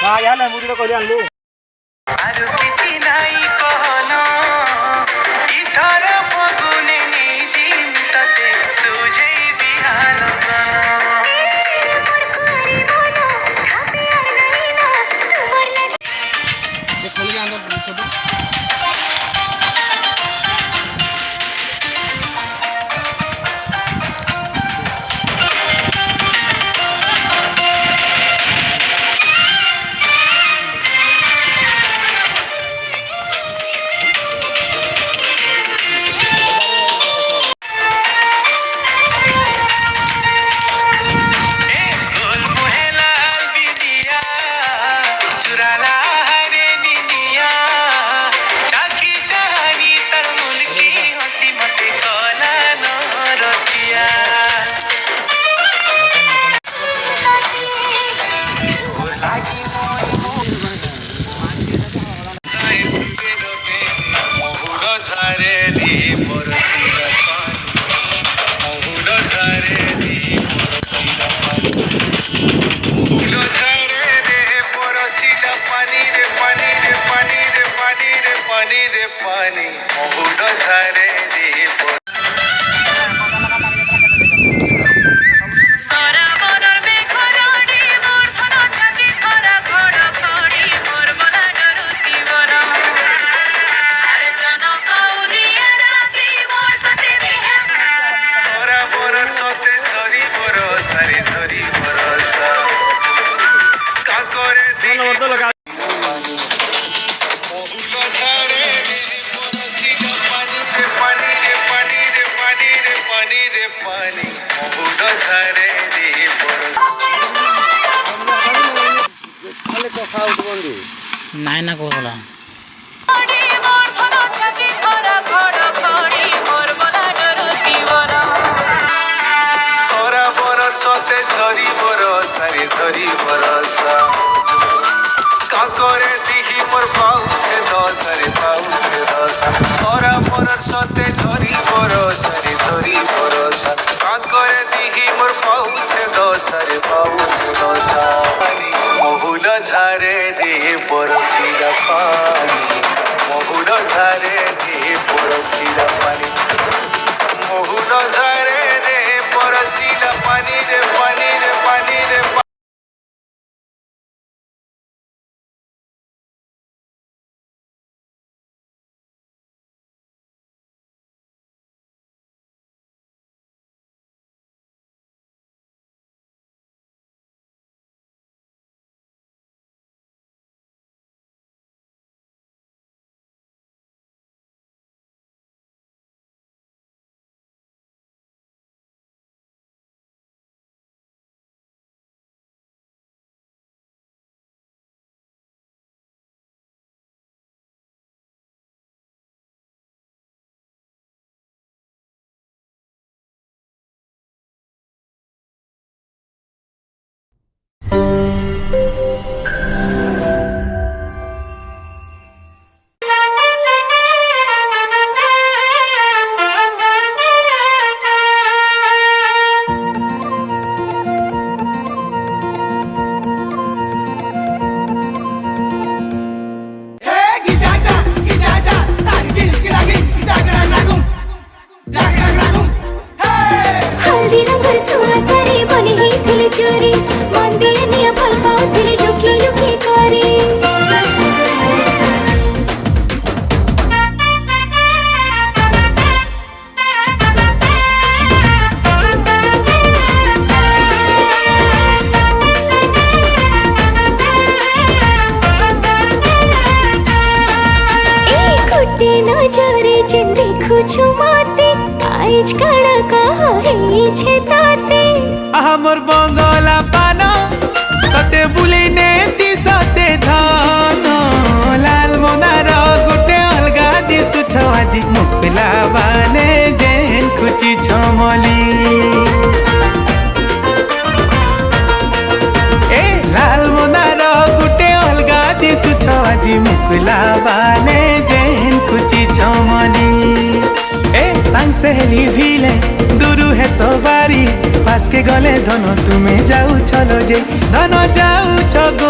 हाँ यार ना मुझे तो कोई आन लो आरु किछि नाई कहना इधर फगुने निजिम तते सुझे बिहान खोल के अंदर छोटू पानी महुड झारे नाय ना कोला सोरा बरस सते झरी बरसारे धरी बरसा काकरे दिही मोर पाउछे दसरे पाउछे दसा सोरा बरस सते झरी बरसारे धरी बरसा काकरे दिही मोर पाउछे दसरे पाउछे दसा महुल झारे रे बरसिला पानी महुल झारे रे बरसिला पानी महुल झारे रे बरसिला पानी रे पानी रे पानी रे हमर बंगला पाना तते बुले ने दिसते धान लाल मोनार गुटे अलगा दिसु छवाजी मुखला बाने जेन खुची छमली ए लाल मोनार गुटे अलगा दिसु छवाजी मुखला बाने जेन खुची छमली ए सांग सहेली भिले दुरु है सवारी पास के गले धन तुम्हें जाऊ छलो जे धन जाऊ छ